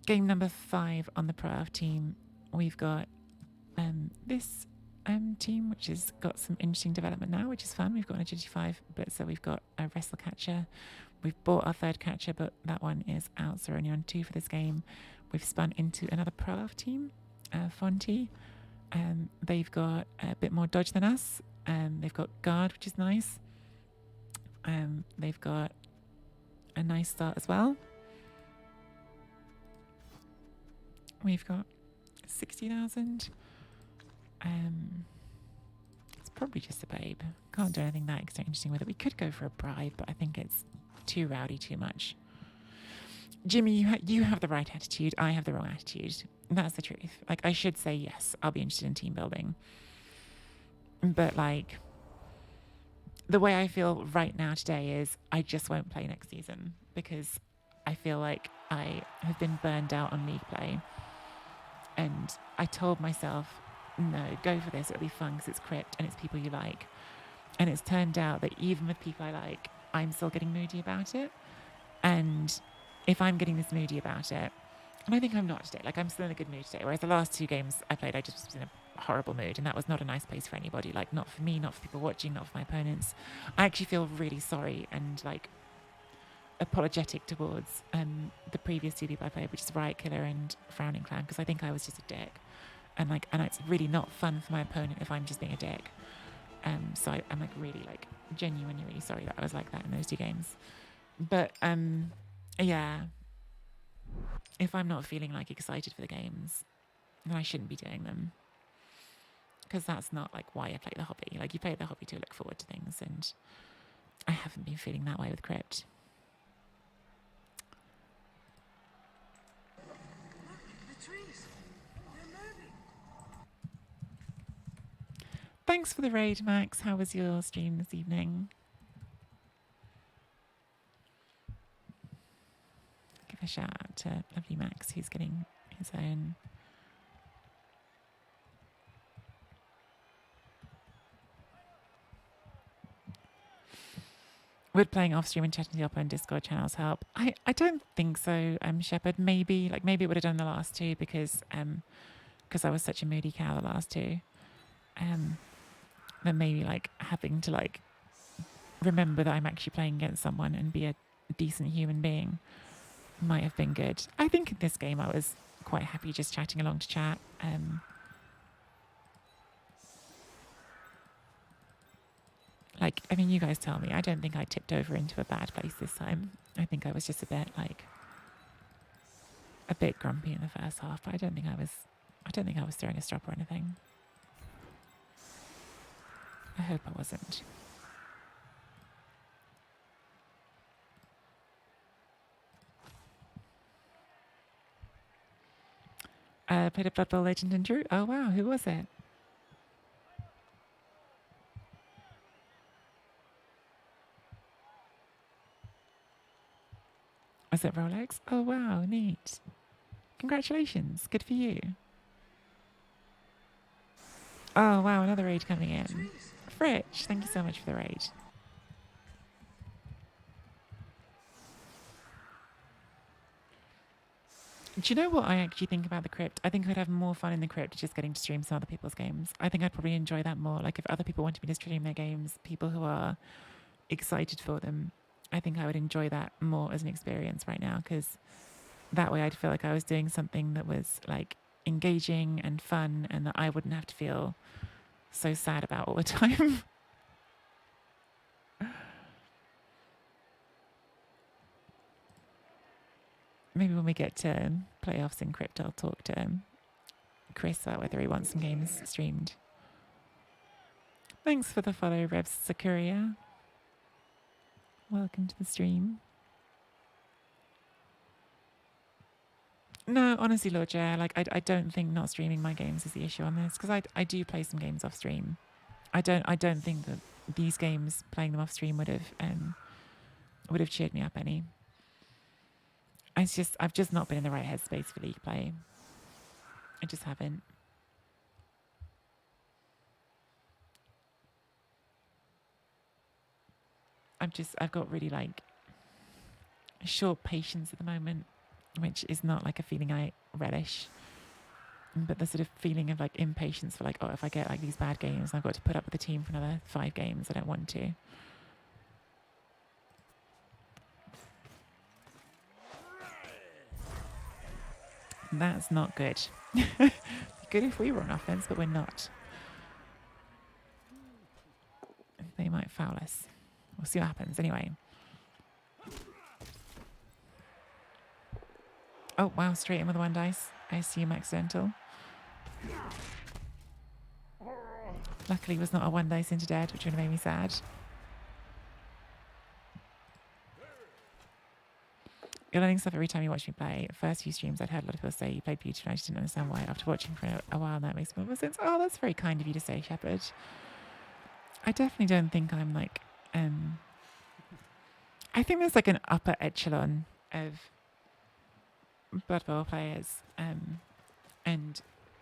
Game number 5 on the pro team. We've got this team, which has got some interesting development now, which is fun. We've got an agility 5, but so we've got a wrestle catcher. We've bought our 3rd catcher, but that one is out, so we're only on 2 for this game. We've spun into another pro team, Fonty. They've got a bit more dodge than us. They've got guard, which is nice. They've got a nice start as well. We've got 60,000. It's probably just a babe. Can't do anything that interesting with it. We could go for a bribe, but I think it's too rowdy, too much. Jimmy, you have the right attitude. I have the wrong attitude. That's the truth. Like, I should say yes, I'll be interested in team building. But like, the way I feel right now today is I just won't play next season because I feel like I have been burned out on league play. And I told myself, no, go for this. It'll be fun because it's crypt and it's people you like. And it's turned out that even with people I like, I'm still getting moody about it. And if I'm getting this moody about it, and I think I'm not today, like I'm still in a good mood today. Whereas the last 2 games I played, I just was in a horrible mood. And that was not a nice place for anybody. Like not for me, not for people watching, not for my opponents. I actually feel really sorry and like apologetic towards the previous 2 people I played, which is Riot Killer and Frowning Clown, because I think I was just a dick. And like, and it's really not fun for my opponent if I'm just being a dick. So I'm like really like genuinely really sorry that I was like that in those 2 games. But yeah, if I'm not feeling like excited for the games, then I shouldn't be doing them. Because that's not like why I play the hobby. Like you play the hobby to look forward to things, and I haven't been feeling that way with Crypt. Thanks for the raid, Max. How was your stream this evening? Give a shout out to lovely Max, who's getting his own. Would playing off stream and chatting to the oppo and Discord channels help? I don't think so, Shepard. Maybe it would have done the last 2 because I was such a moody cow the last 2. Then maybe like having to like remember that I'm actually playing against someone and be a decent human being might have been good. I think in this game I was quite happy just chatting along to chat. Like, I mean, you guys tell me. I don't think I tipped over into a bad place this time. I think I was just a bit grumpy in the first half, but I don't think I was throwing a strop or anything. I hope I wasn't. Played a Blood Bowl Legend and Drew. Oh wow, who was it? Was it Rolex? Oh wow, neat. Congratulations, good for you. Oh wow, another raid coming in. Fritch, thank you so much for the raid. Do you know what I actually think about the crypt? I think I'd have more fun in the crypt just getting to stream some other people's games. I think I'd probably enjoy that more. Like if other people wanted me to stream their games, people who are excited for them, I think I would enjoy that more as an experience right now, because that way I'd feel like I was doing something that was like engaging and fun and that I wouldn't have to feel so sad about all the time. Maybe when we get to playoffs in crypt, I'll talk to Chris about whether he wants some games streamed. Thanks for the follow, Revs Sakuria. Welcome to the stream. No, honestly, Lord Jer, like I don't think not streaming my games is the issue on this, because I do play some games off stream. I don't think that these games playing them off stream would have cheered me up any. I've just not been in the right headspace for league play. I just haven't. I've got really like short patience at the moment. which is not like a feeling I relish. But the sort of feeling of like impatience for like, oh, if I get like these bad games, I've got to put up with the team for another 5 games. I don't want to. That's not good. Good if we were on offense, but we're not. They might foul us. We'll see what happens anyway. Oh, wow, straight in with the 1 dice. I assume accidental. Luckily it was not a 1 dice into dead, which would have made me sad. You're learning stuff every time you watch me play. First few streams I'd heard a lot of people say you played beautifully. I just didn't understand why. After watching for a while now, it makes more sense. Oh, that's very kind of you to say, Shepherd. I definitely don't think I'm like... I think there's like an upper echelon of Blood Bowl players, and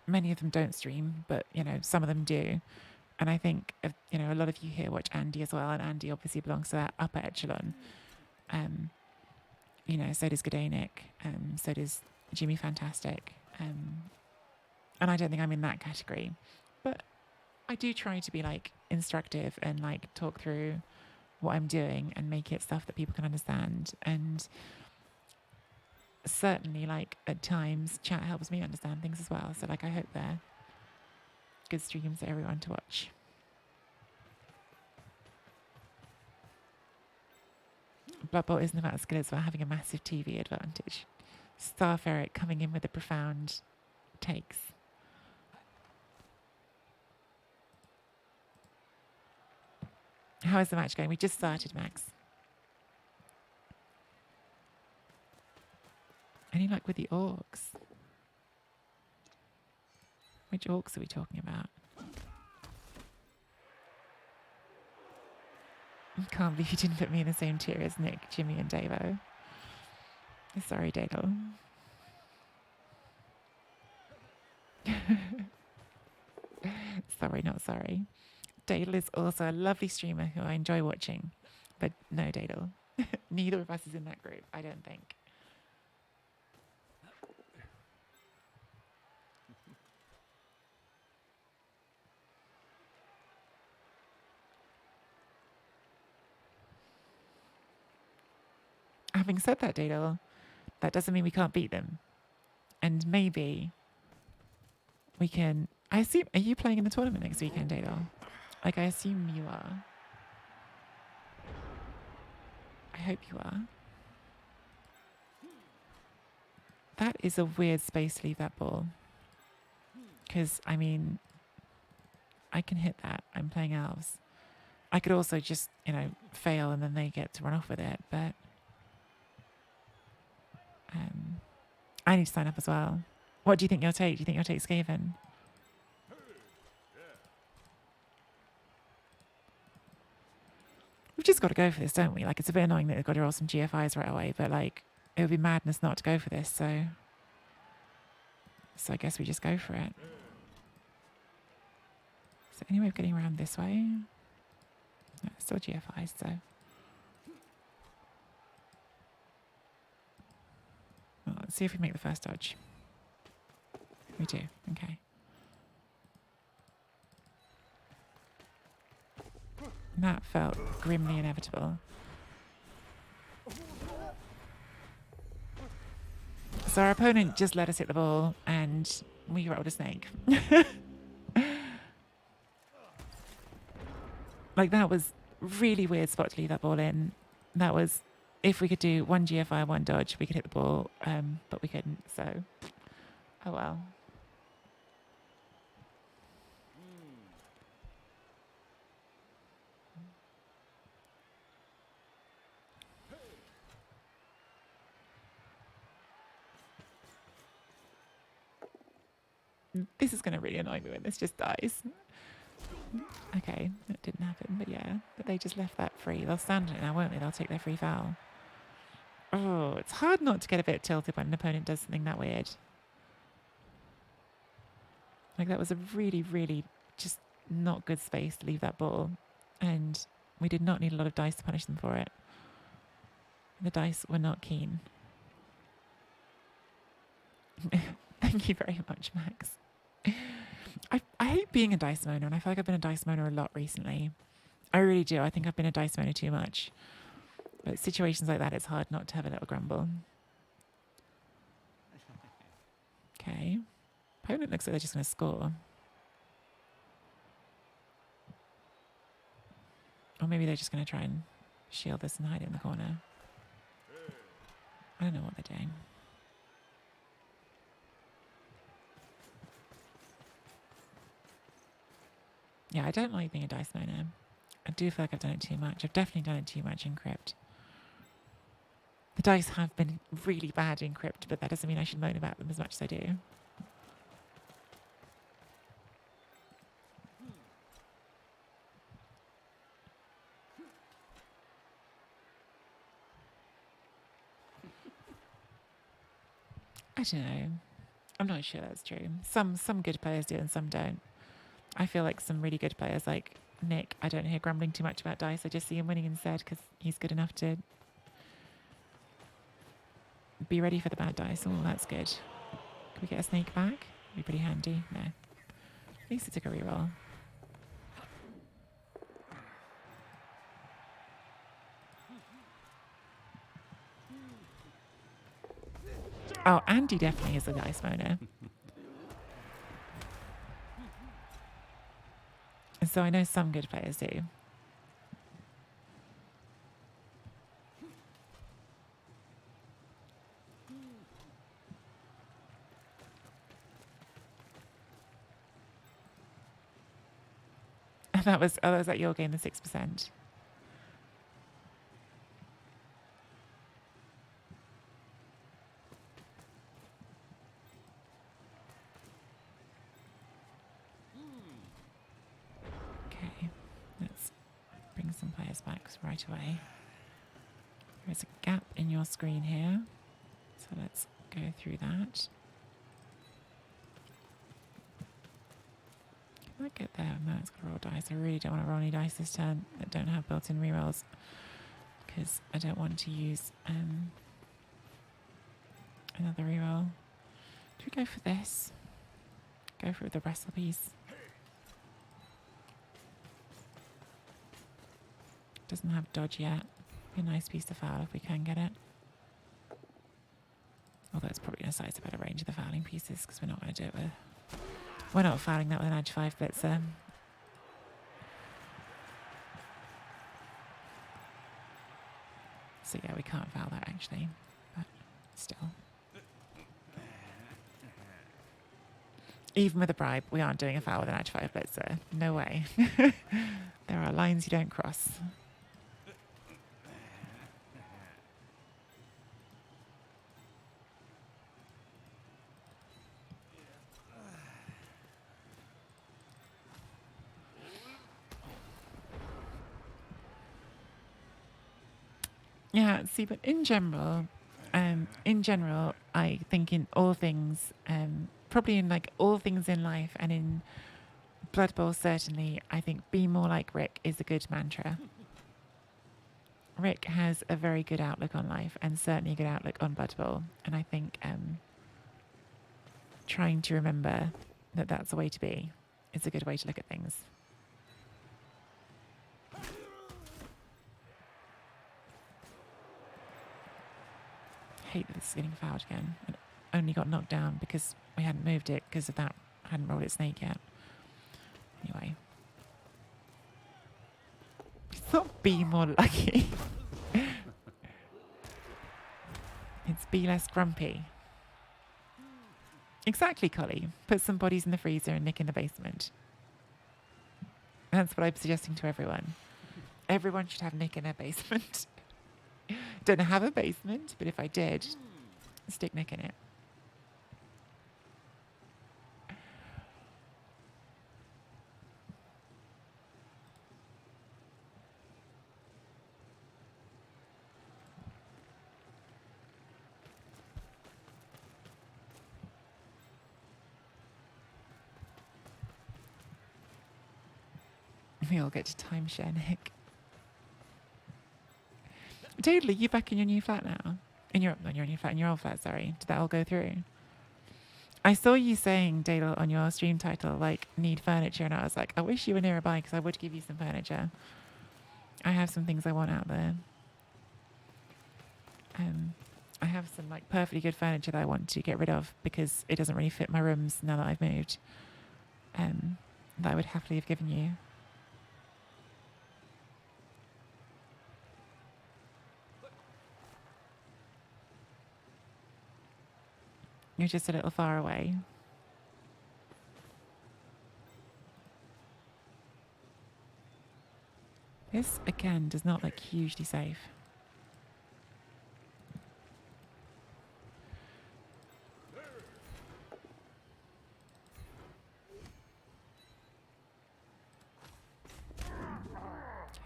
many of them don't stream, but you know, some of them do. And I think you know, a lot of you here watch Andy as well, and Andy obviously belongs to that upper echelon. You know, so does Godanic, so does Jimmy Fantastic, and I don't think I'm in that category, but I do try to be like instructive and like talk through what I'm doing and make it stuff that people can understand. And certainly, like at times, chat helps me understand things as well. So like, I hope they're good streams for everyone to watch. Blood Bowl isn't about skill, it's about having a massive TV advantage. Star Ferret coming in with the profound takes. How is the match going? We just started, Max. Any luck with the orcs? Which orcs are we talking about? Can't believe you didn't put me in the same tier as Nick, Jimmy, and Davo. Sorry, Dado. Sorry, not sorry. Dadle is also a lovely streamer who I enjoy watching. But no, Dadle. Neither of us is in that group, I don't think. Having said that, Dadle, that doesn't mean we can't beat them. And maybe we can... I assume... Are you playing in the tournament next weekend, Dadle? Like, I assume you are. I hope you are. That is a weird space to leave that ball. Because, I mean, I can hit that. I'm playing elves. I could also just, you know, fail and then they get to run off with it, but... I need to sign up as well. What do you think you'll take? Do you think you'll take Skaven? We've just got to go for this, don't we? Like, it's a bit annoying that we've got to roll some GFIs right away, but like, it would be madness not to go for this, so I guess we just go for it. Is there any way of getting around this way? No, it's still GFIs, so... Well, let's see if we make the first dodge. We do, okay. That felt grimly inevitable. So our opponent just let us hit the ball and we rolled a snake. Like, that was really weird spot to leave that ball in. That was, if we could do 1 GFI, 1 dodge, we could hit the ball, but we couldn't, so, oh well. This is going to really annoy me when this just dies. Okay, that didn't happen, but yeah. But they just left that free. They'll stand on it now, won't they? They'll take their free foul. Oh, it's hard not to get a bit tilted when an opponent does something that weird. Like, that was a really, really just not good space to leave that ball. And we did not need a lot of dice to punish them for it. The dice were not keen. Thank you very much, Max. I hate being a dice moaner, and I feel like I've been a dice moaner a lot recently. I really do. I think I've been a dice moaner too much. But situations like that, it's hard not to have a little grumble. Okay. Opponent looks like they're just going to score. Or maybe they're just going to try and shield this and hide it in the corner. I don't know what they're doing. Yeah, I don't like being a dice moaner. I do feel like I've done it too much. I've definitely done it too much in Crypt. The dice have been really bad in Crypt, but that doesn't mean I should moan about them as much as I do. I don't know. I'm not sure that's true. Some good players do and some don't. I feel like some really good players like Nick, I don't hear grumbling too much about dice. I just see him winning instead because he's good enough to be ready for the bad dice. Oh, that's good. Can we get a snake back? Be pretty handy. No. At least it took a reroll. Oh, Andy definitely is a dice moaner. And so I know some good players do. And that was at your game, the 6%. Okay, let's bring some players back right away. There's a gap in your screen here, so let's go through that. Can I get there? No, it's got to roll dice. I really don't want to roll any dice this turn that don't have built-in rerolls because I don't want to use another reroll. Do we go for this? Go for the recipes. Doesn't have dodge yet. Be a nice piece to foul if we can get it. Although it's probably going to size up at a range of the fouling pieces because we're not going to do it with... We're not fouling that with an edge 5 blitzer. So yeah, we can't foul that actually, but still. Even with a bribe, we aren't doing a foul with an edge 5 blitzer. No way. There are lines you don't cross. Yeah, see, but in general, I think in all things, probably in like all things in life and in Blood Bowl certainly, I think be more like Rick is a good mantra. Rick has a very good outlook on life and certainly a good outlook on Blood Bowl. And I think trying to remember that that's the way to be is a good way to look at things. I hate that this is getting fouled again. It only got knocked down because we hadn't moved it because of that. I hadn't rolled its snake yet. Anyway. It's not be more lucky. It's be less grumpy. Exactly, Collie. Put some bodies in the freezer and Nick in the basement. That's what I'm suggesting to everyone. Everyone should have Nick in their basement. Don't have a basement, but if I did, stick Nick in it. We all get to timeshare Nick. Totally, you back in your new flat now? Not your new flat, in your old flat, sorry. Did that all go through? I saw you saying, Dale, on your stream title, like, need furniture, and I was like, I wish you were nearby because I would give you some furniture. I have some things I want out there. I have some like perfectly good furniture that I want to get rid of because it doesn't really fit my rooms now that I've moved. That I would happily have given you. You're just a little far away. This again does not look hugely safe.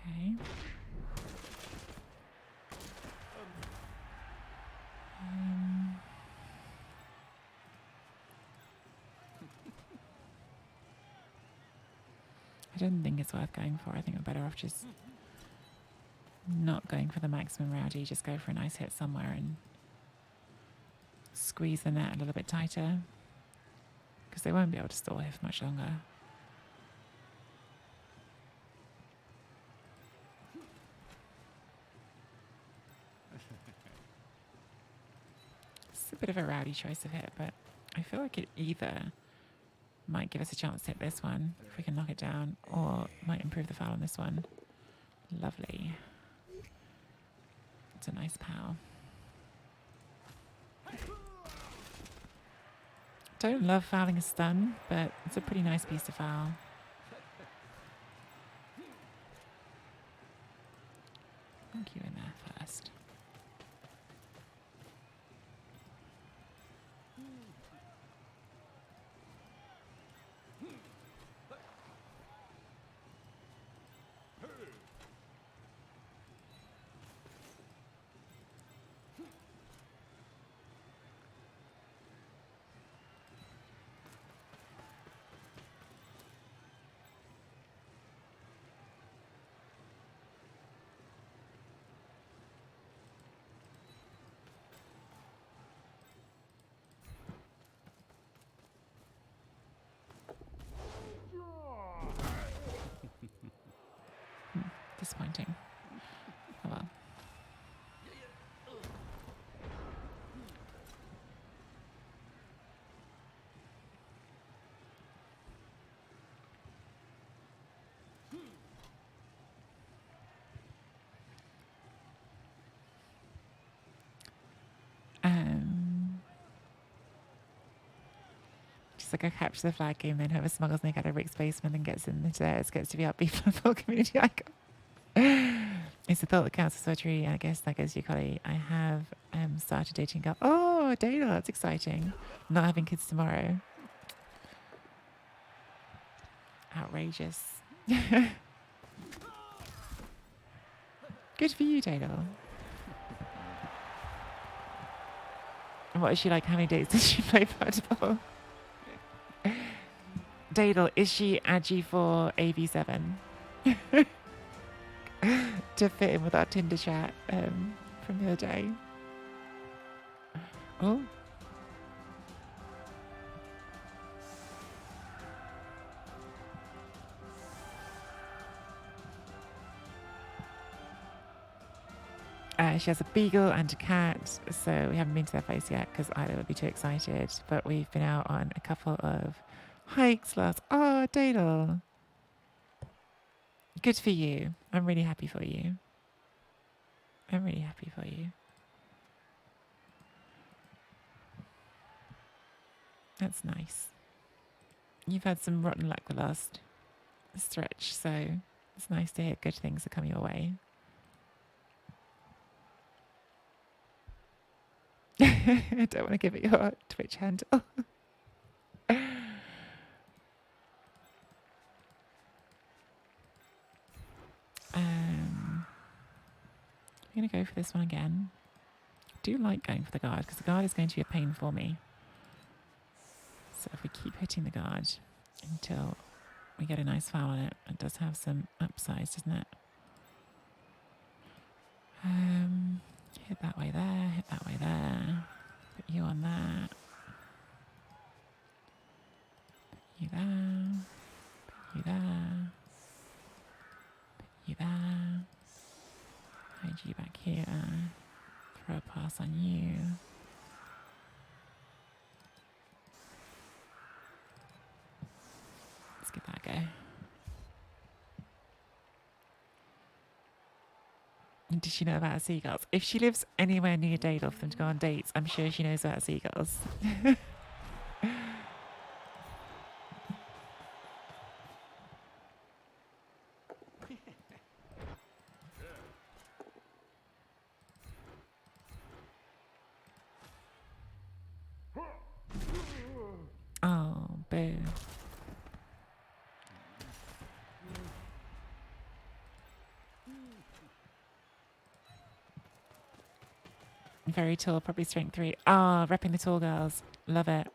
Okay. I don't think it's worth going for. I think we're better off just not going for the maximum rowdy. Just go for a nice hit somewhere and squeeze the net a little bit tighter because they won't be able to stall here for much longer. It's a bit of a rowdy choice of hit, but I feel like it either might give us a chance to hit this one if we can knock it down, or might improve the foul on this one. Lovely. It's a nice pow. Don't love fouling a stun, but it's a pretty nice piece to foul. Thank you in there first. Disappointing. Oh well. Just like a capture the flag game, then whoever smuggles Nick out of Rick's basement and gets in the stairs gets to be upbeat for the full community icon. It's the thought that counts as surgery, and I guess that goes to your colleague. I have started dating a girl. Oh, Dana, that's exciting. Not having kids tomorrow. Outrageous. Good for you, Dana. What is she like? How many days does she play football? Dadle, is she agi for AV7? To fit in with our Tinder chat from the other day. Oh. She has a beagle and a cat, so we haven't been to their place yet because Ida would be too excited. But we've been out on a couple of hikes last. Oh, Dadle. Good for you. I'm really happy for you. I'm really happy for you. That's nice. You've had some rotten luck the last stretch, so it's nice to hear good things are coming your way. I don't want to give it your Twitch handle. I'm going to go for this one again. I do like going for the guard because the guard is going to be a pain for me. So if we keep hitting the guard until we get a nice foul on it, it does have some upsides, doesn't it? Hit that way there, hit that way there. Put you on that. to throw a pass on you. Let's give that a go. Does she know about seagulls? If she lives anywhere near Daedal for them to go on dates, I'm sure she knows about seagulls. Oh, boo. Very tall, probably strength 3. Ah, repping the tall girls. Love it.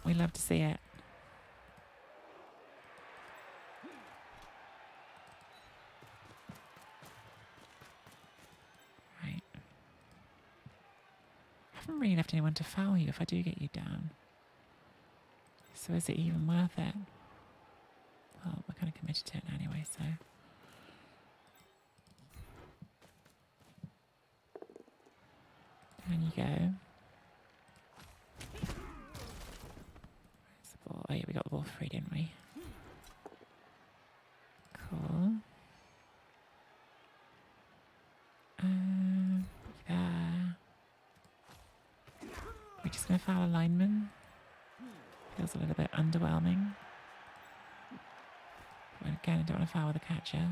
We love to see it. Right. I haven't really left anyone to foul you if I do get you down. So is it even worth it? Well, we're kind of committed to it now anyway, so... Down you go. Where's the ball? Oh yeah, we got the ball free, didn't we? Cool. There. We're just going to foul a lineman. Feels a little bit underwhelming. But again, I don't want to foul the catcher.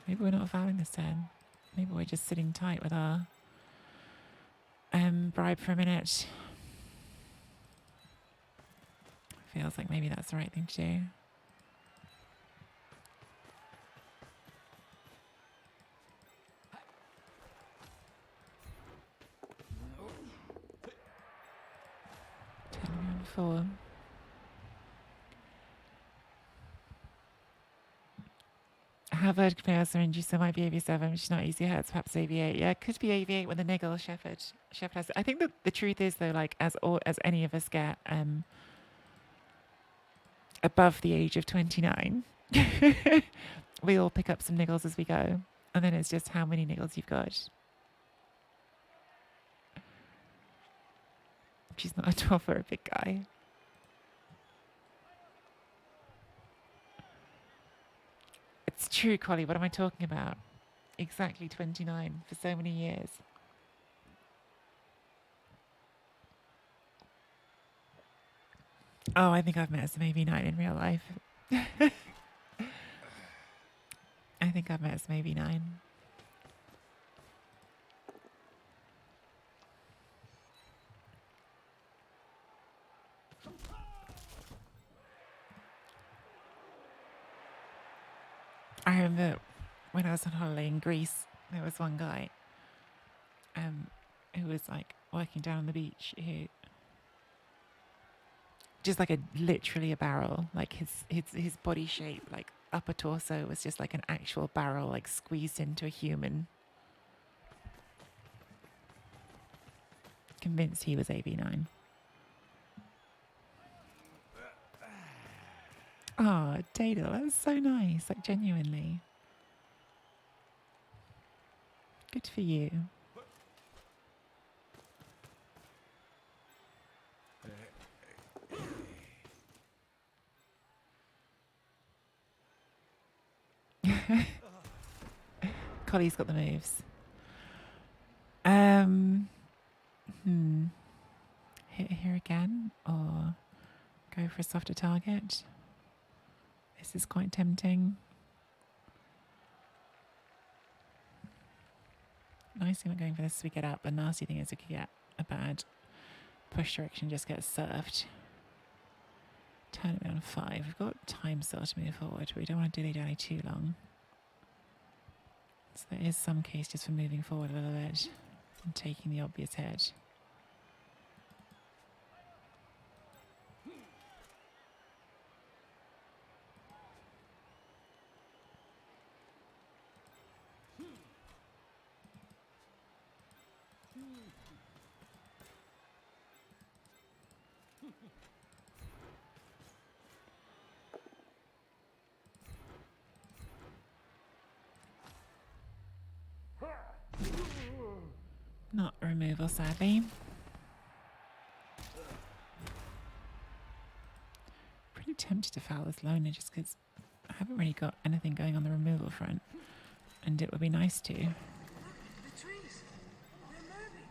Maybe we're not fouling this turn. Maybe we're just sitting tight with our bribe for a minute. Feels like maybe that's the right thing to do. Turn around forward. Have heard players are injured, so might be AV7, which is not easy hurts, perhaps AV8. Yeah, it could be AV8 with a niggle, Shepherd. Shepherd has. I think the truth is though, like as any of us get above the age of 29, we all pick up some niggles as we go, and then it's just how many niggles you've got. She's not a 12 for a big guy. It's true, Collie. What am I talking about? Exactly 29 for so many years. Oh, I think I've met some AV9 in real life. I think I've met some AV9. I remember when I was on holiday in Greece, there was one guy who was like working down on the beach who just like literally a barrel, like his body shape, like upper torso was just like an actual barrel, like squeezed into a human. Convinced he was AV9. Oh, Daedal, that was so nice, like genuinely. Good for you. Collie's got the moves. Hit here again or go for a softer target. This is quite tempting. Nice thing about going for this is we get up. The nasty thing is we could get a bad push direction, just get surfed. Turn it on 5. We've got time still to move forward, but we don't want to dilly-dally too long. So there is some case just for moving forward a little bit and taking the obvious hit. Not removal, sadly. Pretty tempted to foul this loner just because I haven't really got anything going on the removal front. And it would be nice to. The trees. They're moving.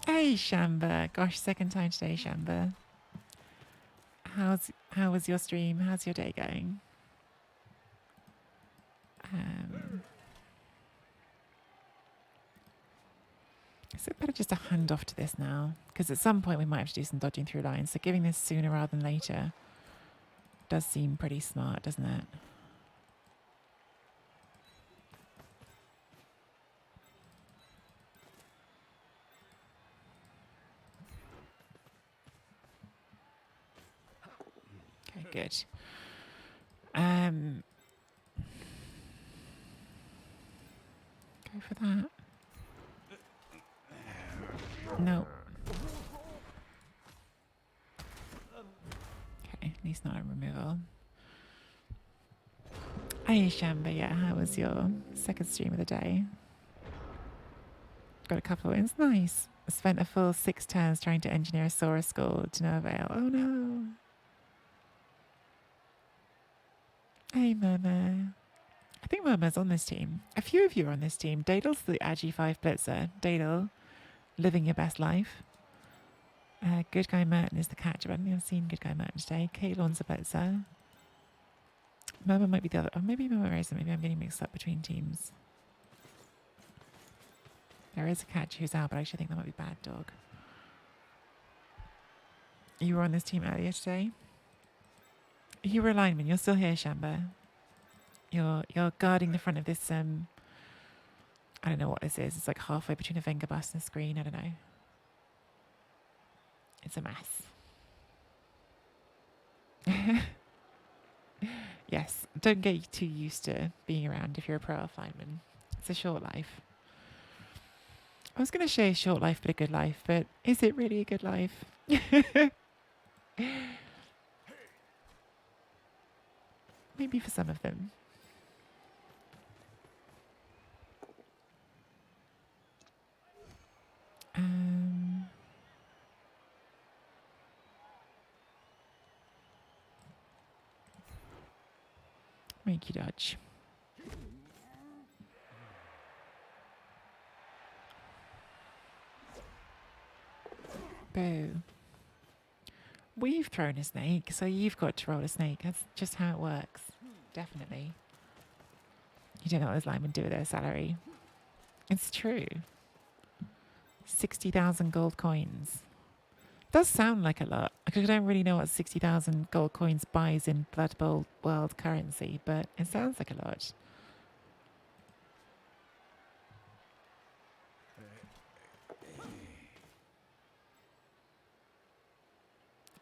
Hey, Shamba. Gosh, second time today, Shamba. How was your stream? How's your day going? Is it better just to hand off to this now? Because at some point we might have to do some dodging through lines. So giving this sooner rather than later does seem pretty smart, doesn't it? Okay, good. Go for that. No. Okay, at least not a removal. Hey Shamba, yeah, how was your second stream of the day? Got a couple of wins, nice. Spent a full 6 turns trying to engineer a Sora skull to no avail. Oh no. Hey Murmur. I think Murmur's on this team. A few of you are on this team. Daedal's the Agi5 blitzer. Daedal, living your best life. Good Guy Merton is the catcher. I don't think I've seen Good Guy Merton today. Kaelon's a blitzer. Murmur might be the other. Or maybe Murmur isn't. Maybe I'm getting mixed up between teams. There is a catcher who's out, but I actually think that might be Bad Dog. You were on this team earlier today. You were a lineman. You're still here, Shamba. You're guarding the front of this. I don't know what this is. It's like halfway between a Venga bus and a screen. I don't know. It's a mess. Yes, don't get too used to being around if you're a pro elf lineman. It's a short life. I was going to say short life, but a good life. But is it really a good life? Maybe for some of them. Make you dodge. Boo. We've thrown a snake, so you've got to roll a snake. That's just how it works. Definitely. You don't know what those linemen do with their salary. It's true. 60,000 gold coins. Does sound like a lot. I don't really know what 60,000 gold coins buys in Blood Bowl world currency, but it sounds like a lot.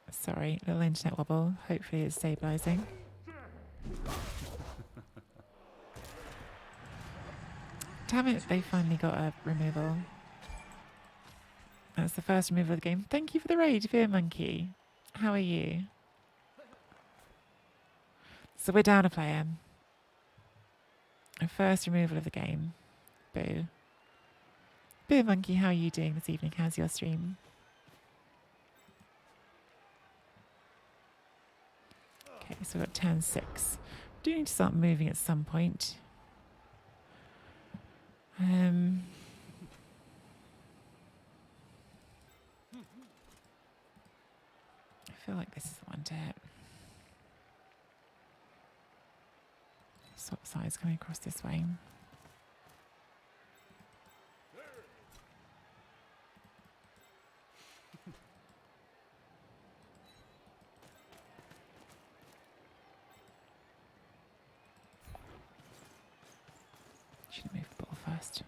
Sorry, little internet wobble. Hopefully it's stabilising. Damn it, they finally got a removal. That's the first removal of the game. Thank you for the raid, Fear Monkey. How are you? So we're down a player. A first removal of the game. Boo. Fear Monkey, how are you doing this evening? How's your stream? Okay, so we've got turn 6. Do need to start moving at some point. I feel like this is the one to hit. Swap sides coming across this way. Should move the ball first.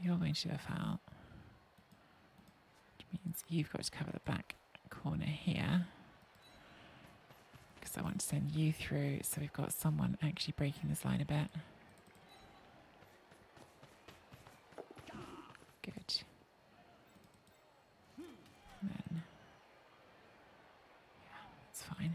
You're going to do a foul. Which means you've got to cover the back corner here. Because I want to send you through, so we've got someone actually breaking this line a bit. Good. And then, yeah, it's fine.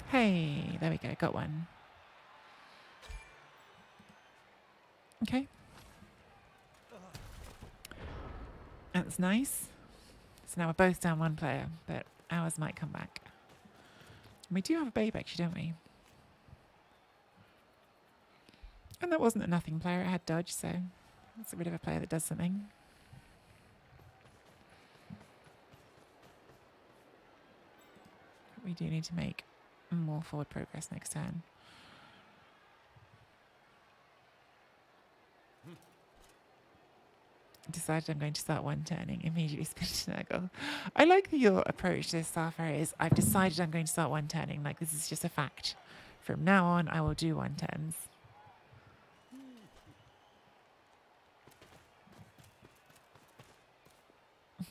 Hey, there we go, got one. Okay. That's nice. So now we're both down one player, but ours might come back. And we do have a babe actually, don't we? And that wasn't a nothing player, it had dodge, so it's a bit of a player that does something. But we do need to make more forward progress next turn. Decided I'm going to start one turning, immediately spin to Nurgle. I like your approach to this Starfire is I've decided I'm going to start one turning, like this is just a fact. From now on I will do one turns.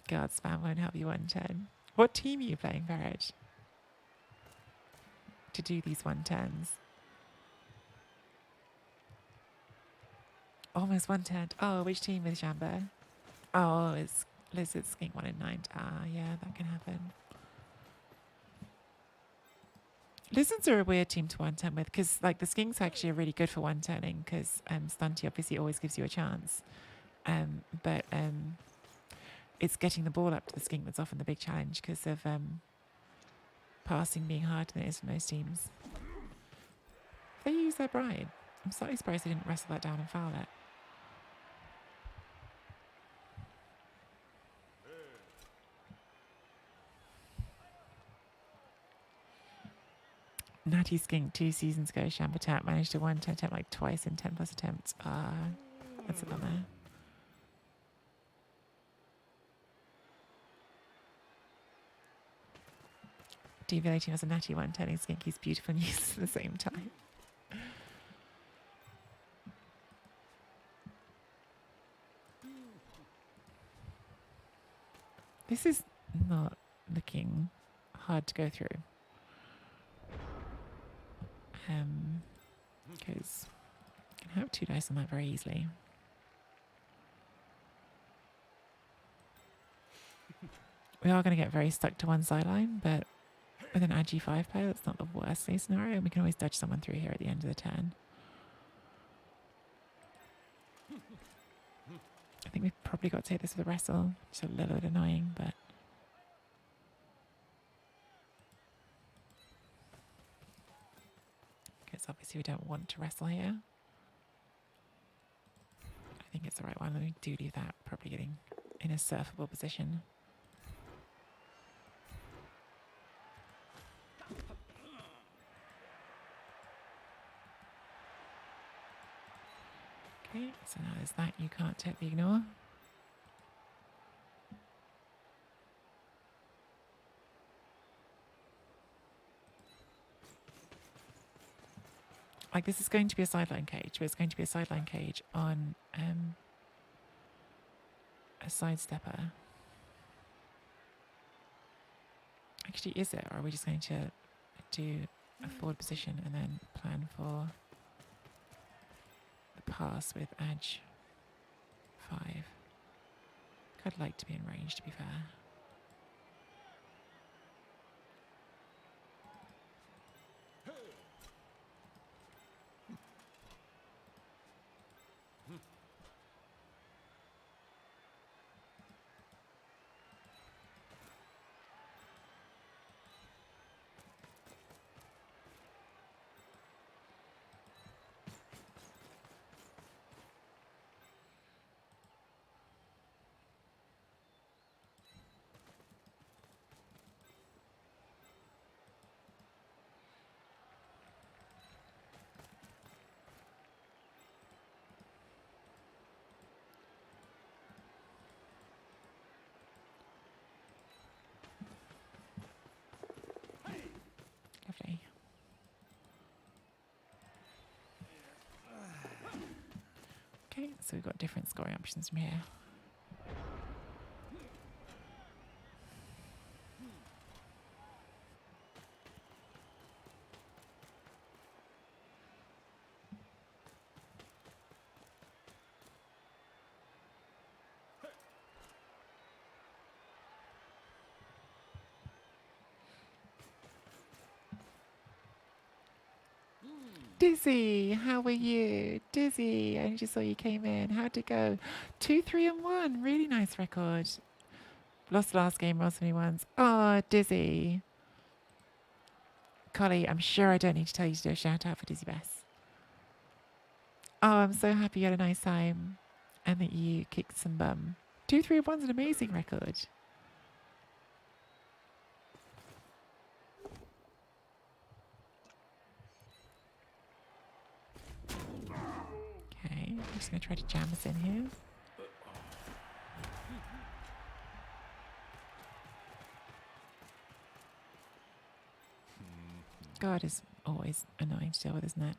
God, spam won't help you one turn. What team are you playing, Farage? To do these one turns. Almost one turned. Oh, which team with Jamba? Oh, it's Lizard Skink 1 in 9. Ah, yeah, that can happen. Lizards are a weird team to one turn with because, like, the Skinks actually are really good for one turning because Stunty obviously always gives you a chance. But it's getting the ball up to the Skink that's often the big challenge because of passing being harder than it is for most teams. They use their bride. I'm slightly surprised they didn't wrestle that down and foul it. Natty Skink 2 seasons ago, Shambatat managed to one turn attempt like twice in 10 plus attempts. That's a bummer. Deviating as a natty one turning Skink, he's beautiful and useless at the same time. This is not looking hard to go through. Because I can have 2 dice on that very easily. We are going to get very stuck to one sideline, but with an Ag5 player, that's not the worst case scenario. And we can always dodge someone through here at the end of the turn. I think we've probably got to take this with a wrestle. It's a little bit annoying, but... because obviously we don't want to wrestle here. I think it's the right one. We do leave that, probably getting in a surfable position. Okay, so now there's that you can't totally ignore. Like, this is going to be a sideline cage, but it's going to be a sideline cage on a sidestepper. Actually, is it? Or are we just going to do a forward position and then plan for the pass with edge 5? I'd like to be in range, to be fair. So we've got different scoring options from here. Dizzy, how are you? Dizzy, I just saw you came in. How'd it go? 2, 3, and 1. Really nice record. Lost last game, lost so many ones. Oh, Dizzy. Collie, I'm sure I don't need to tell you to do a shout out for Dizzy Bess. Oh, I'm so happy you had a nice time and that you kicked some bum. 2, 3, and 1's an amazing record. Okay, I'm just going to try to jam us in here. God is always annoying to deal with, isn't it?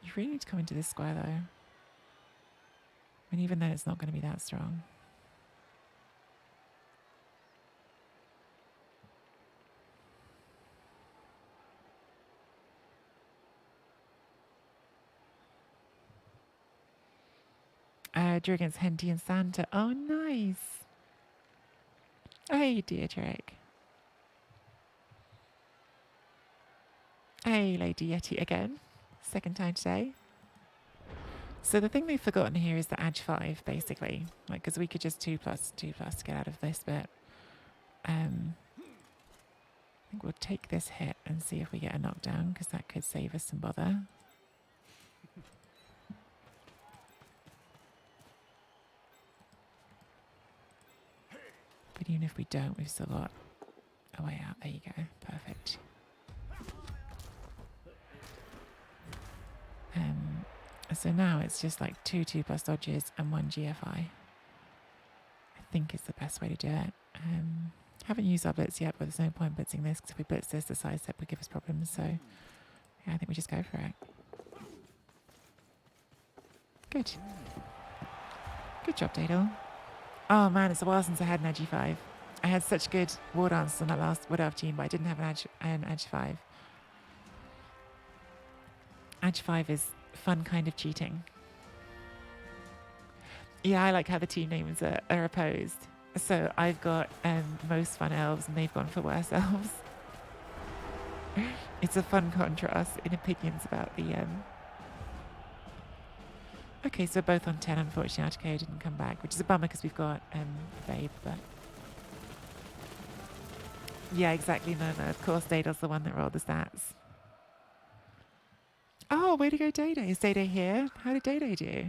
You really need to come into this square, though. And even then, it's not going to be that strong. Drew against Henty and Santa. Oh, nice. Hey, Deitrick. Hey, Lady Yeti again. Second time today. So the thing they've forgotten here is the edge 5, basically. Like, because we could just 2 plus to get out of this bit. I think we'll take this hit and see if we get a knockdown, because that could save us some bother. But even if we don't, we've still got a way out. There you go. Perfect. So now it's just like 2 2 plus dodges and 1 GFI. I think is the best way to do it. Haven't used our blitz yet, but there's no point blitzing this, because if we blitz this, the side step would give us problems. So yeah, I think we just go for it. Good. Good job, Dadle. Oh man, it's a while since I had an edgy 5. I had such good war dances on that last Wood Elf team, but I didn't have an edge 5. Edge 5 is fun kind of cheating. Yeah, I like how the team names are opposed. So I've got most fun elves and they've gone for worse elves. It's a fun contrast in opinions about the... Okay, so we're both on 10. Unfortunately, Artico didn't come back, which is a bummer because we've got Babe, but... Yeah, exactly. No. Of course, Dada's the one that rolled the stats. Oh, way to go, Dada. Is Dada here? How did Dada do?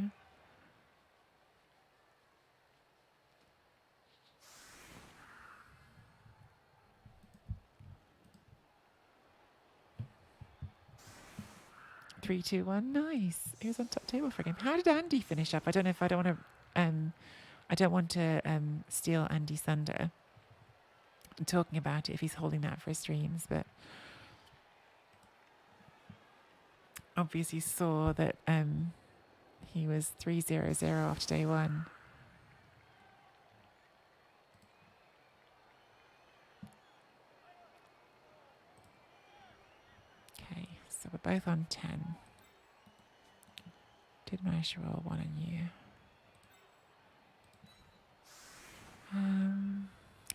Three, two, one. Nice. He was on top table for a game. How did Andy finish up? I don't know if I don't want to steal Andy's thunder. I'm talking about it if he's holding that for his streams, but obviously saw that he was 3-0-0 after day 1. Okay, so we're both on 10. Did manage to roll 1 on you.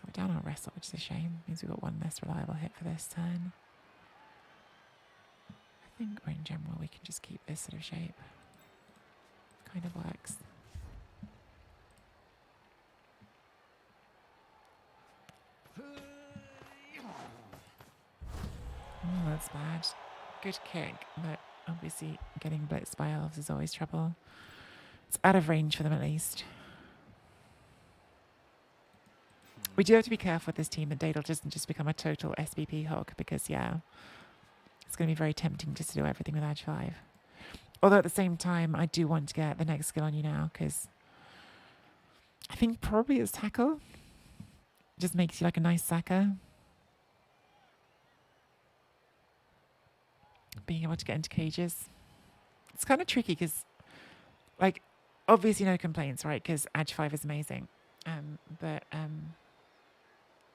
We're down on wrestle, which is a shame. Means we've got 1 less reliable hit for this turn. I think in general we can just keep this sort of shape. Kind of works. Oh, that's bad. Good kick, but obviously getting blitzed by elves is always trouble. It's out of range for them at least. We do have to be careful with this team that Dadle doesn't just become a total SBP hog, because yeah, it's going to be very tempting just to do everything with Edge 5. Although at the same time, I do want to get the next skill on you now, because I think probably it's tackle. Just makes you like a nice sacker. being able to get into cages. It's kind of tricky because, like, obviously no complaints, right? Because Edge 5 is amazing. But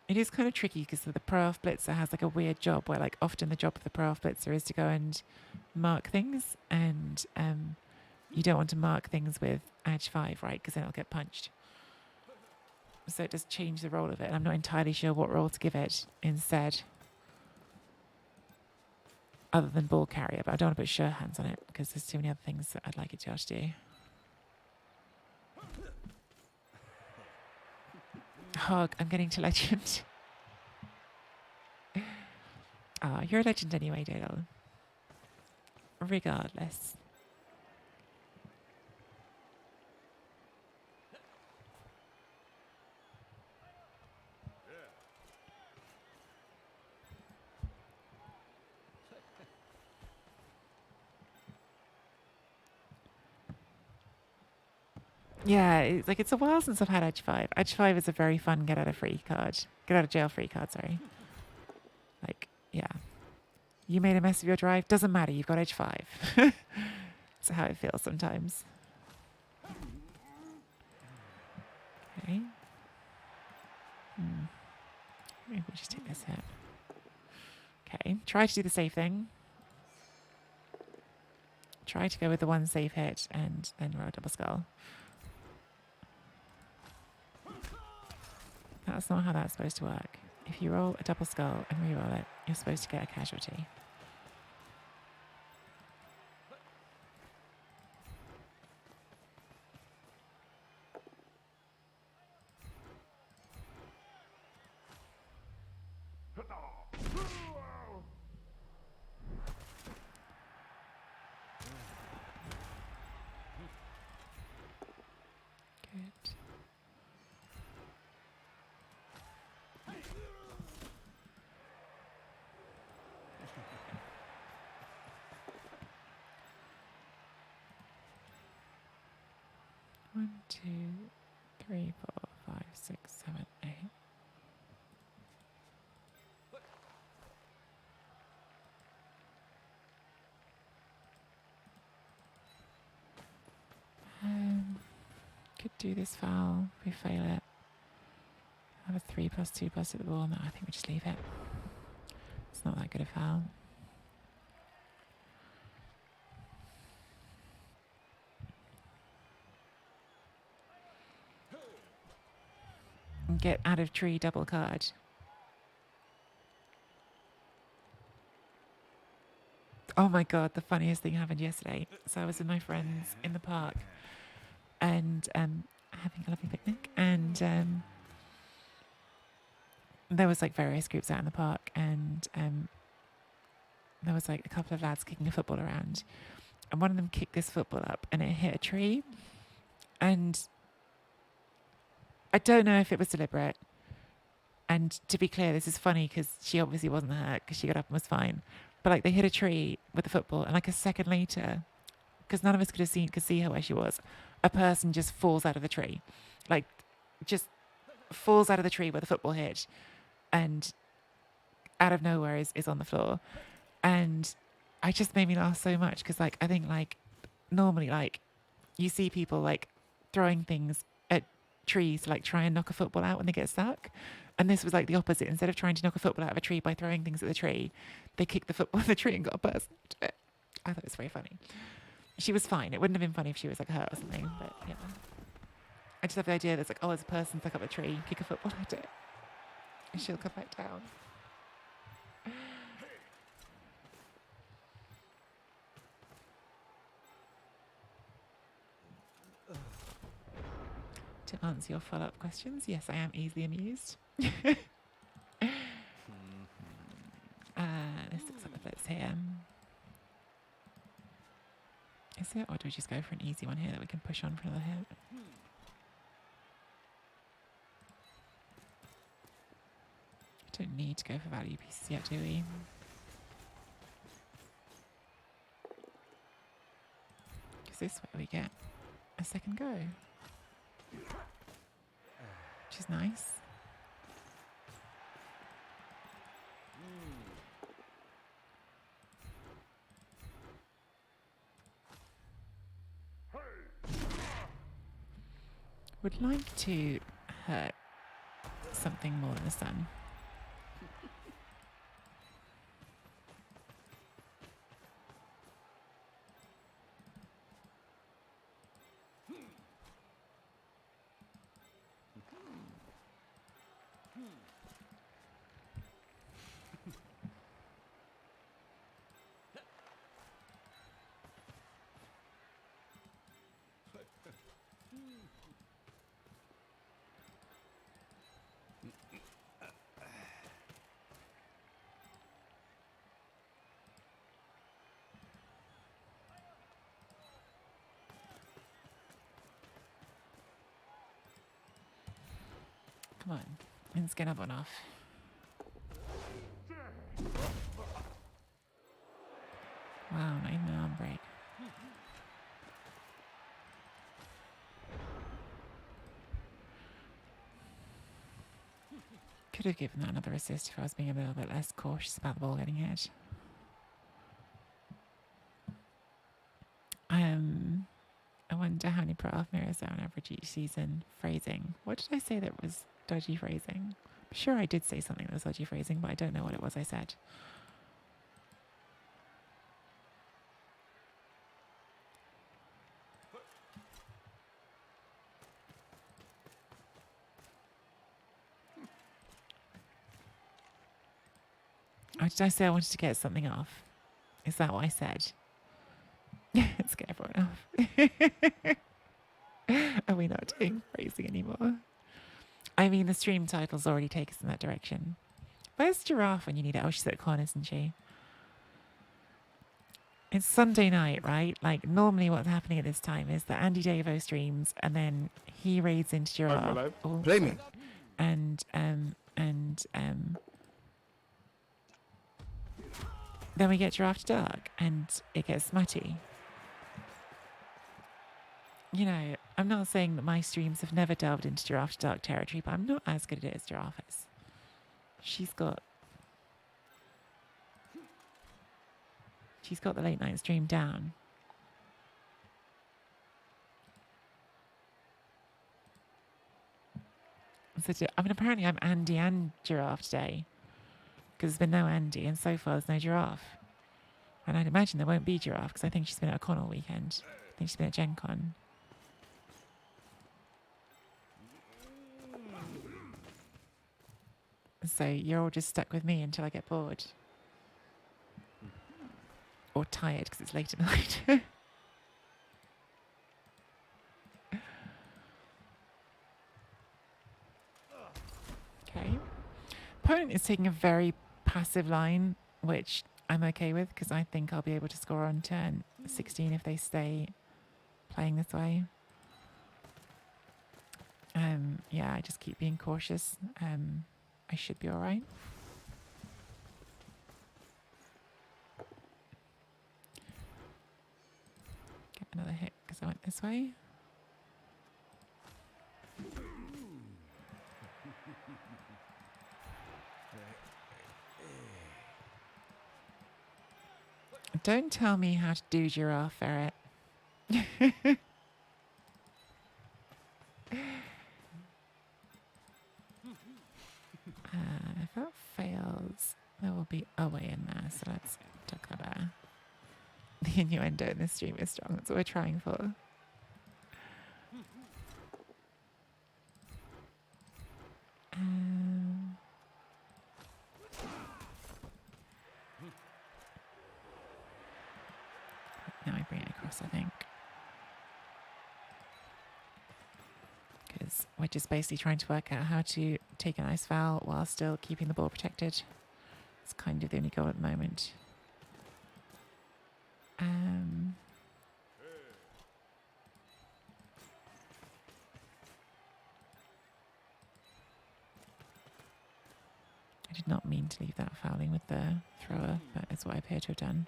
it is kind of tricky because the Pro Elf Blitzer has like a weird job where like often the job of the Pro Elf Blitzer is to go and mark things, and you don't want to mark things with Edge 5, right? Because then it'll get punched. So it does change the role of it. And I'm not entirely sure what role to give it instead, other than ball carrier. But I don't want to put sure hands on it because there's too many other things that I'd like it to be able to do. Hog, I'm getting to legend. Ah, you're a legend anyway, Dale. Regardless. Yeah, it's a while since I've had Edge 5. Edge 5 is a very fun get out of jail free card, sorry. Like, yeah. You made a mess of your drive, doesn't matter, you've got Edge 5. That's how it feels sometimes. Okay. Maybe we'll just take this hit. Okay, try to do the safe thing. Try to go with the one safe hit and then roll a double skull. That's not how that's supposed to work. If you roll a double skull and reroll it, you're supposed to get a casualty. Good. One, two, three, 4, 5, 6, 7, 8. Could do this foul. If we fail it, have a 3+2+ at the ball. No, I think we just leave it. It's not that good a foul. And get out of tree double card. Oh my god, the funniest thing happened yesterday. So I was with my friends in the park and having a lovely picnic, and there was like various groups out in the park, and there was like a couple of lads kicking a football around, and one of them kicked this football up and it hit a tree, and I don't know if it was deliberate. And to be clear, this is funny because she obviously wasn't hurt because she got up and was fine. But like they hit a tree with the football, and like a second later, because none of us could see her where she was, a person just falls out of the tree, like just falls out of the tree where the football hit, and out of nowhere is on the floor, and I just made me laugh so much because like I think like normally like you see people like throwing things at trees to like try and knock a football out when they get stuck. And this was like the opposite. Instead of trying to knock a football out of a tree by throwing things at the tree, they kicked the football at the tree and got a person to it. I thought it was very funny. She was fine. It wouldn't have been funny if she was like hurt or something, but yeah. I just have the idea that's like, oh, there's a person stuck up a tree, kick a football at it, and she'll come back down. To answer your follow-up questions, yes, I am easily amused. This looks like a blitz here. Is it? Or do we just go for an easy one here that we can push on for another hit? We don't need to go for value pieces yet, do we? Because this way we get a second go. Which is nice. Would like to hurt something more than the sun. Come on, let's get another one off. Wow, not even an arm break. Could have given that another assist if I was being a little bit less cautious about the ball getting hit. I wonder how many pro mirrors there on average each season. Phrasing. What did I say that was dodgy phrasing? I'm sure I did say something that was dodgy phrasing, but I don't know what it was I said. Or did I say I wanted to get something off? Is that what I said? Let's get everyone off. Are we not doing phrasing anymore? I mean, the stream titles already take us in that direction. Where's Giraffe when you need it? Oh, she's at the corner, isn't she? It's Sunday night, right? Like, normally what's happening at this time is that Andy Davo streams and then he raids into Giraffe. Oh, Play me. and then we get Giraffe to Dark and it gets smutty. You know, I'm not saying that my streams have never delved into Giraffe to Dark territory, but I'm not as good at it as Giraffe is. She's got the late night stream down. So I mean, apparently I'm Andy and Giraffe today because there's been no Andy and so far there's no Giraffe. And I'd imagine there won't be Giraffe because I think she's been at a con all weekend. I think she's been at Gen Con. So you're all just stuck with me until I get bored. Or tired because it's late at night. Okay. Opponent is taking a very passive line, which I'm okay with because I think I'll be able to score on turn 16 if they stay playing this way. Yeah, I just keep being cautious. I should be all right. Get another hit because I went this way. Don't tell me how to do Giraffe Ferret. If that fails, there will be a way in there, so let's tuck that there. The innuendo in this stream is strong, that's what we're trying for. Now I bring it across, I think. Because we're just basically trying to work out how to take an ice foul while still keeping the ball protected. It's kind of the only goal at the moment. I did not mean to leave that fouling with the thrower, but it's what I appear to have done.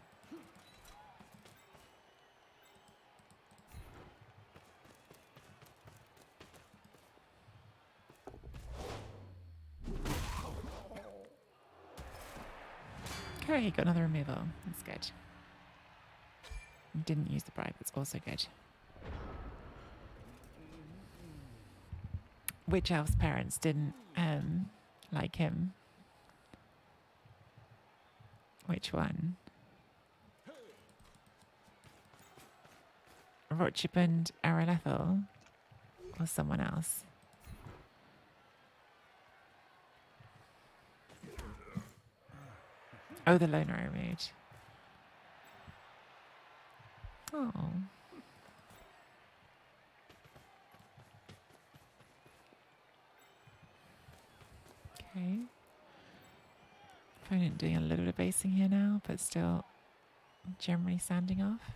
Okay, got another removal. That's good. Didn't use the bribe, that's also good. Witch Elf's parents didn't like him. Which one? Rochibund Aralethal? Or someone else? Oh, the loner I removed. Oh. Okay. Opponent doing a little bit of basing here now, but still generally standing off.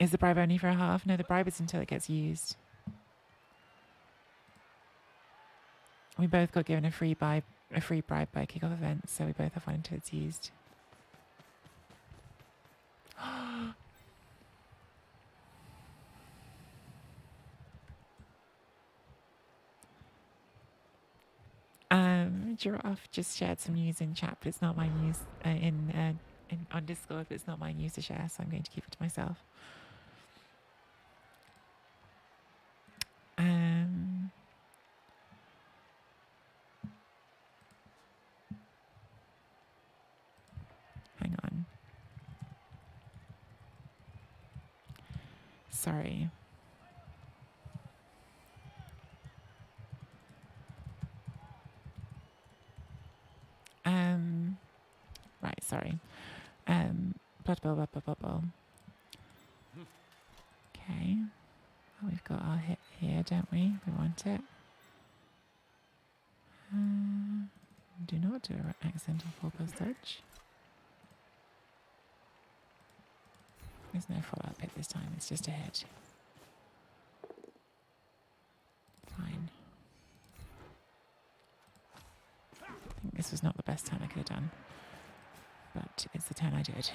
Is the bribe only for a half? No, the bribe is until it gets used. We both got given a free bribe by a kickoff event, so we both have one until it's used. Giraffe just shared some news in chat, but it's not my news on Discord, but it's not my news to share, so I'm going to keep it to myself. Hang on. Sorry. Right, sorry. Blood bowl, blood bowl, blood bowl. Okay. Well, we've got our hit here, don't we? We want it. Do not do an accidental four-post dodge. There's no follow-up hit this time, it's just a hit. Fine. I think this was not the best turn I could have done, but it's the turn I did.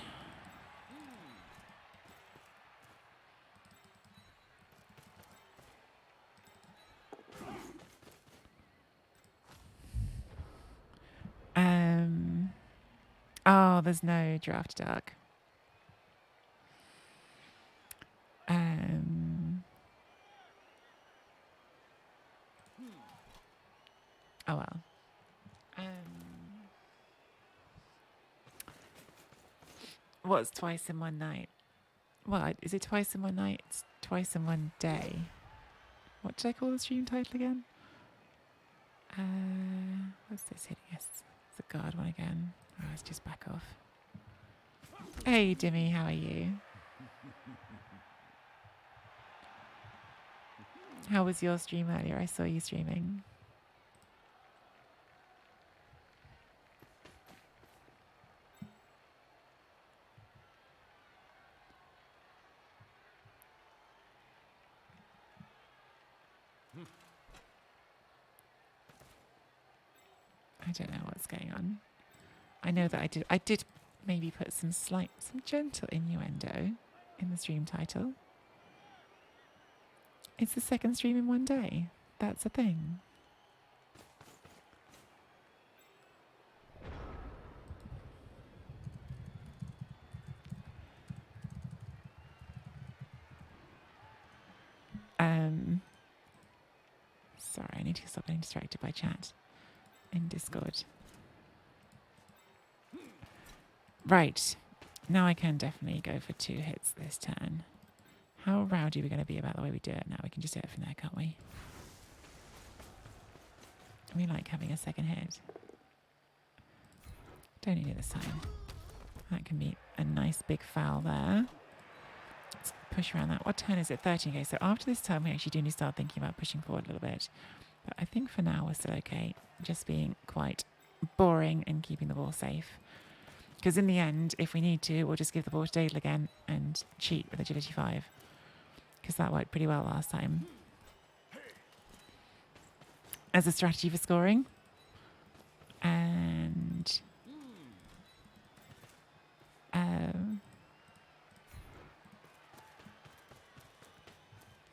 Oh, there's no draft dark. Oh well. What's twice in one night? Well, is it twice in one night? It's twice in one day. What did I call the stream title again? What's this hitting us? It's a guard one again. Oh, let's just back off. Hey, Dimmy, how are you? How was your stream earlier? I saw you streaming. I don't know what's going on. I know that I did maybe put some gentle innuendo in the stream title. It's the second stream in one day. That's a thing. Sorry, I need to stop getting distracted by chat in Discord. Right. Now I can definitely go for 2 hits this turn. How rowdy are we going to be about the way we do it? Now we can just do it from there, can't we? We like having a second hit. Don't need it this time. That can be a nice big foul there. Let's push around that. What turn is it? 13. Okay, so after this turn, we actually do need to start thinking about pushing forward a little bit. But I think for now we're still okay. Just being quite boring and keeping the ball safe. Because in the end, if we need to, we'll just give the ball to Dadle again and cheat with agility 5. Because that worked pretty well last time. As a strategy for scoring. And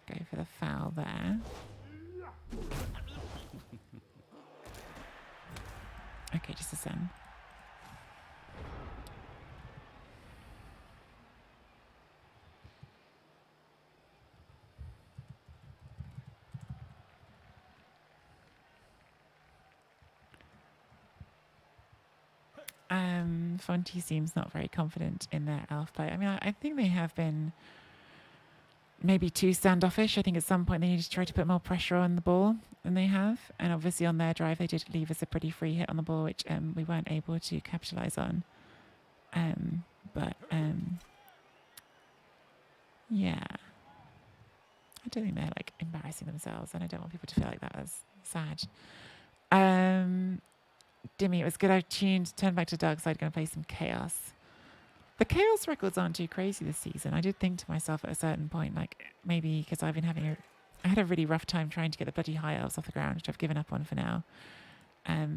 go for the foul there. Okay, just a sen. Fonty seems not very confident in their elf play. I mean, I think they have been maybe too standoffish. I think at some point they need to try to put more pressure on the ball than they have. And obviously on their drive, they did leave us a pretty free hit on the ball, which we weren't able to capitalise on. But yeah, I don't think they're like embarrassing themselves, and I don't want people to feel like that. That's sad. Dimmy, it was good. I turned back to dark side, going to play some chaos. The chaos records aren't too crazy this season. I did think to myself at a certain point, like maybe because I've been I had a really rough time trying to get the bloody high elves off the ground, which I've given up on for now. I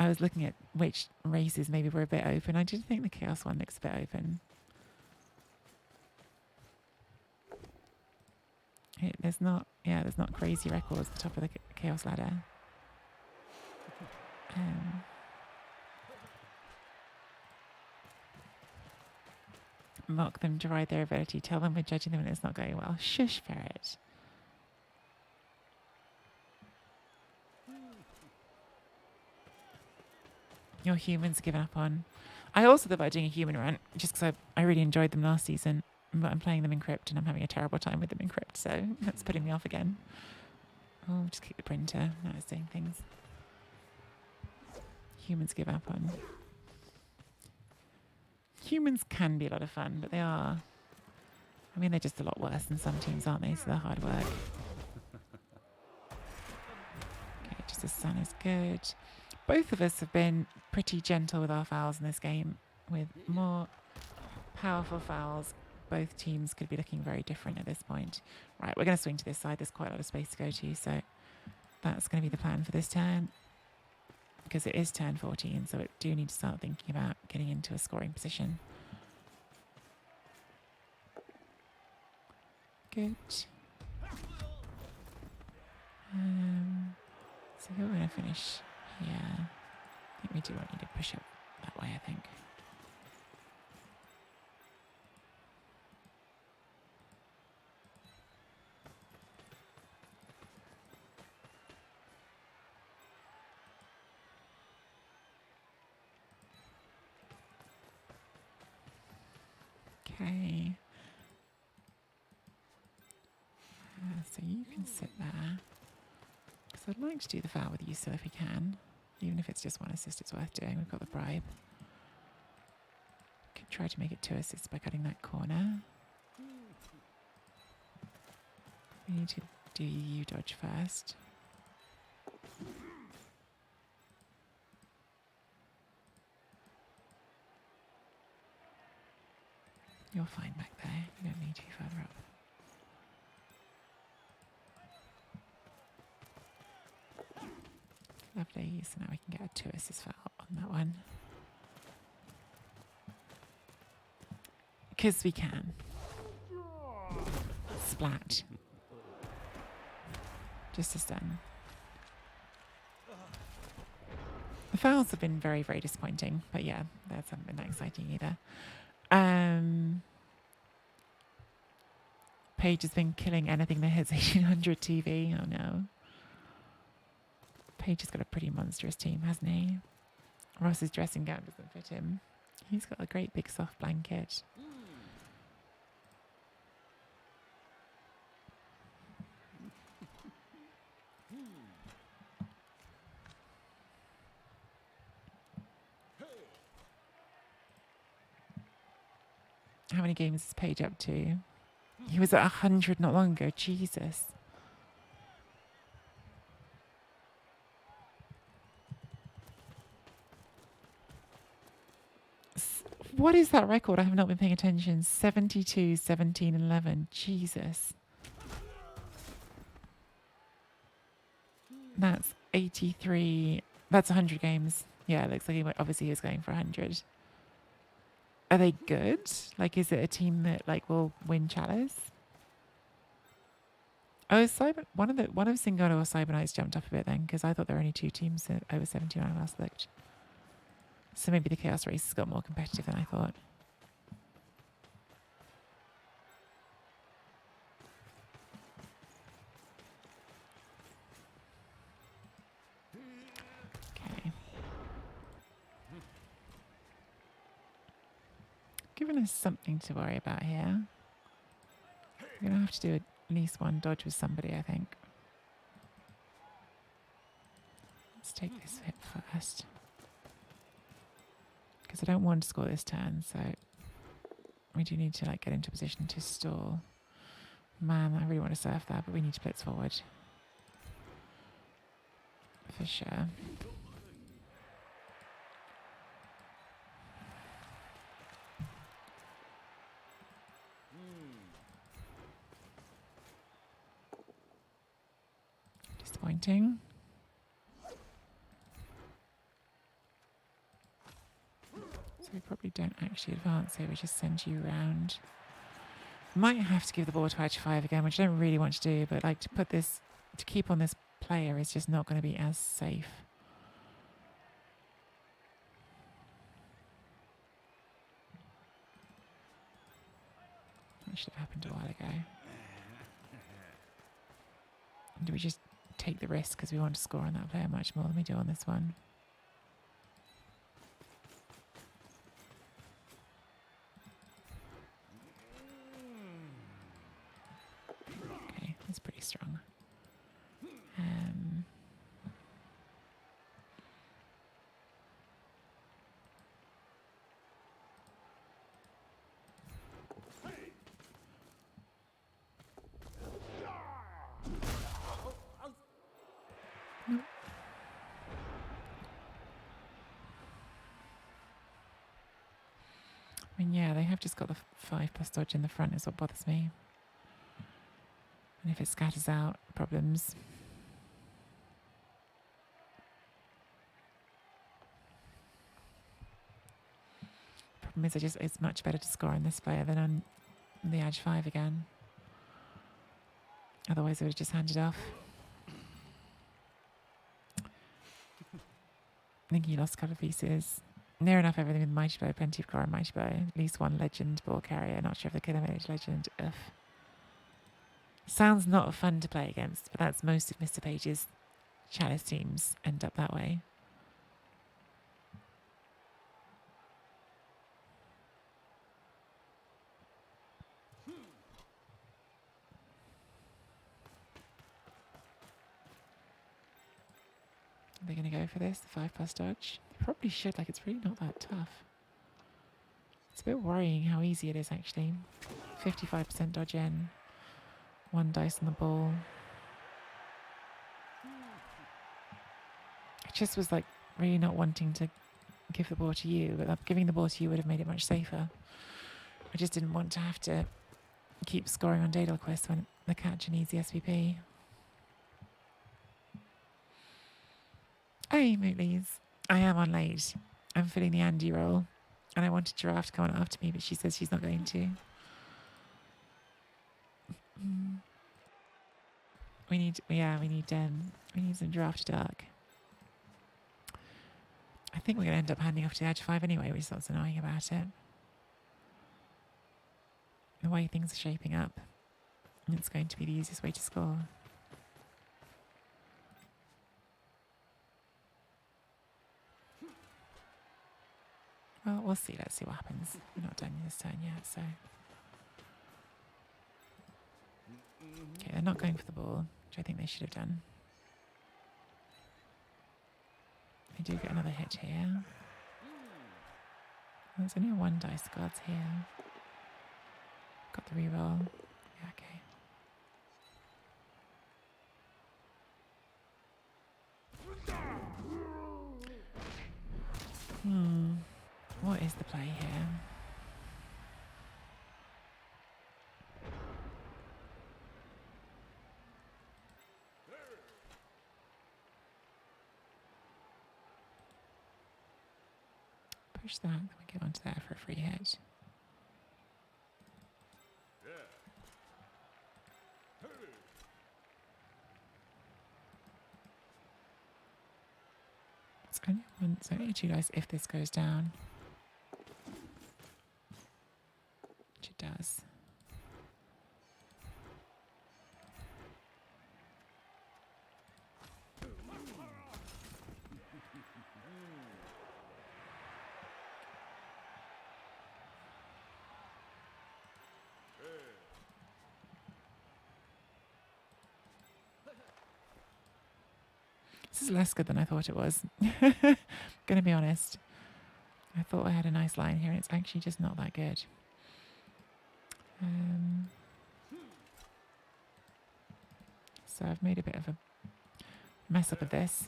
was looking at which races maybe were a bit open. I did think the chaos one looks a bit open. There's not crazy records at the top of the chaos ladder. Mock them, deride their ability, tell them we're judging them and it's not going well. Shush, ferret. Your humans given up on. I also thought about doing a human run, just because I really enjoyed them last season, but I'm playing them in crypt and I'm having a terrible time with them in crypt, so that's putting me off again. Oh, just keep the printer. Now it's doing things. Humans give up on. Humans can be a lot of fun, but they are... I mean, they're just a lot worse than some teams, aren't they? So they're hard work. Okay, just the sun is good. Both of us have been pretty gentle with our fouls in this game. With more powerful fouls, both teams could be looking very different at this point. Right, we're going to swing to this side. There's quite a lot of space to go to, so that's going to be the plan for this turn. Because it is turn 14, so we do need to start thinking about getting into a scoring position. Good. So we're going to finish here. I think we do want you to push up that way, I think. Okay. So you can sit there. Because I'd like to do the foul with you still if we can. Even if it's just one assist, it's worth doing. We've got the bribe. Could try to make it 2 assists by cutting that corner. We need to do you dodge first. You're fine back there. You don't need you further up. Lovely. So now we can get a 2 assist foul on that one. Because we can. Splat. Just a stun. The fouls have been very, very disappointing. But yeah, that's haven't been that exciting either. Paige has been killing anything that hits 1800 TV. Oh no. Paige has got a pretty monstrous team, hasn't he? Ross's dressing gown doesn't fit him. He's got a great big soft blanket. How many games is Paige up to? He was at 100 not long ago. Jesus. What is that record? I have not been paying attention. 72, 17, 11. Jesus. That's 83. That's 100 games. Yeah, it looks like obviously he was going for 100. Are they good? Like, is it a team that like will win Chalice? Oh, one of Singano or Cyber Knights jumped up a bit then, because I thought there were only 2 teams over 70 when I last looked. So maybe the Chaos race has got more competitive than I thought. giving us something to worry about here. We're going to have to do at least one dodge with somebody, I think. Let's take this hit first. Because I don't want to score this turn, so we do need to like get into a position to stall. Man, I really want to surf that, but we need to blitz forward. For sure. Disappointing. So we probably don't actually advance here, we just send you around. Might have to give the ball to edge 5 again, which I don't really want to do, but like to put this, to keep on this player is just not going to be as safe. That should have happened a while ago. Do we just take the risk because we want to score on that player much more than we do on this one? Okay, that's pretty strong. Nope. I mean, yeah, they have just got the 5+ dodge in the front is what bothers me. And if it scatters out, problems. Problem is, it's much better to score on this player than on the edge 5 again. Otherwise, I would have just handed off. I think he lost a couple of pieces. Near enough everything with Mighty Bow, plenty of core and Mighty Bow. At least one legend ball carrier. Not sure if the killer village legend. Ugh. Sounds not fun to play against, but that's most of Mr. Page's Chalice teams end up that way. Are they going to go for this, the 5+ dodge? They probably should, like it's really not that tough. It's a bit worrying how easy it is actually. 55% dodge in. 1 dice on the ball. I just was like really not wanting to give the ball to you, but giving the ball to you would have made it much safer. I just didn't want to have to keep scoring on Daedal Quest when the catch an easy SVP. Hey, Mootleys. I am on late. I'm filling the Andy role. And I wanted Giraffe to come on after me, but she says she's not going to. We need some Giraffe to Dark. I think we're going to end up handing off to Edge 5 anyway, which is what's annoying about it. The way things are shaping up, it's going to be the easiest way to score. Well, we'll see. Let's see what happens. We're not done this turn yet, so. Okay, they're not going for the ball, which I think they should have done. I do get another hit here. There's only a 1 dice guards here. Got the reroll. Yeah, okay. What is the play here? Push that, then we get onto there for a free hit. It's only 2 dice if this goes down. Which it does. This is less good than I thought it was. Gonna be honest. I thought I had a nice line here, and it's actually just not that good. So I've made a bit of a mess up of this.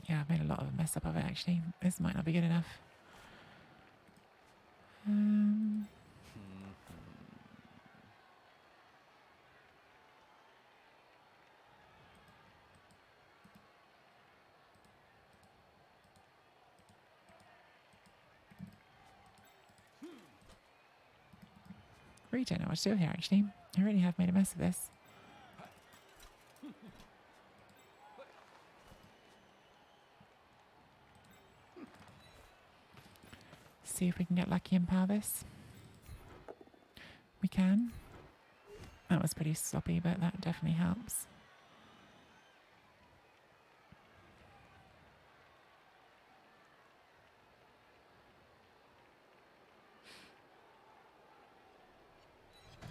Yeah, I've made a lot of a mess up of it, actually. This might not be good enough. Really don't know what to do here, actually. I really have made a mess of this. See if we can get lucky and power this. We can. That was pretty sloppy, but that definitely helps.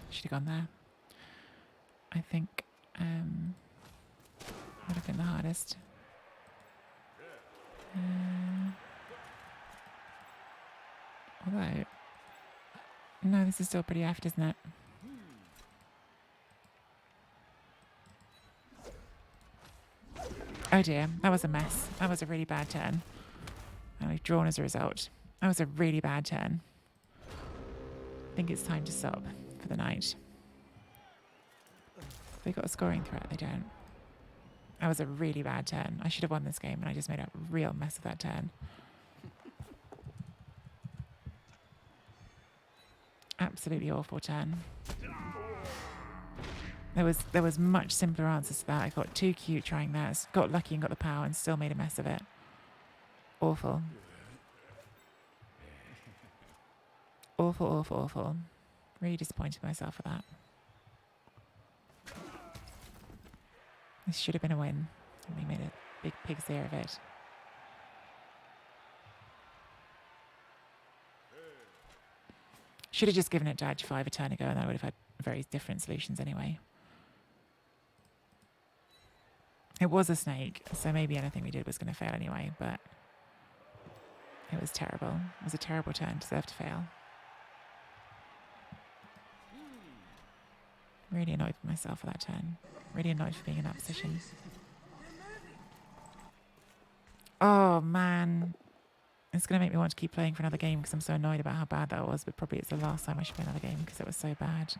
Should have gone there. I think would have been the hardest. Although, no, this is still pretty aft, isn't it? Oh dear, that was a mess. That was a really bad turn. And we've drawn as a result. That was a really bad turn. I think it's time to stop for the night. They got a scoring threat, they don't. That was a really bad turn. I should have won this game, and I just made a real mess of that turn. Absolutely awful turn. There was much simpler answers to that. I got too cute trying that. Got lucky and got the power and still made a mess of it. Awful. Awful, awful, awful. Really disappointed myself for that. This should have been a win. And we made a big pig's ear of it. Should have just given it to Edge 5 a turn ago, and I would have had very different solutions anyway. It was a snake, so maybe anything we did was going to fail anyway, but it was terrible. It was a terrible turn, deserved to fail. Really annoyed with myself for that turn. Really annoyed for being in that position. Oh, man. It's going to make me want to keep playing for another game because I'm so annoyed about how bad that was, but probably it's the last time I should play another game because it was so bad.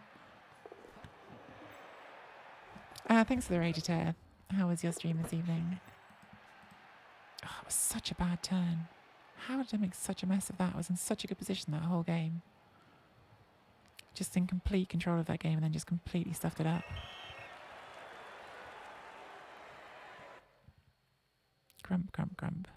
Thanks for the raid, Tear. How was your stream this evening? Oh, it was such a bad turn. How did I make such a mess of that? I was in such a good position that whole game. Just in complete control of that game and then just completely stuffed it up. Grump, grump, grump.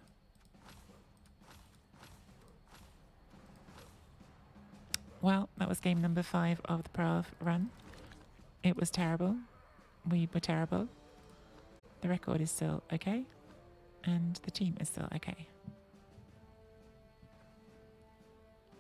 Well, that was game number 5 of the Prav run. It was terrible. We were terrible. The record is still okay. And the team is still okay.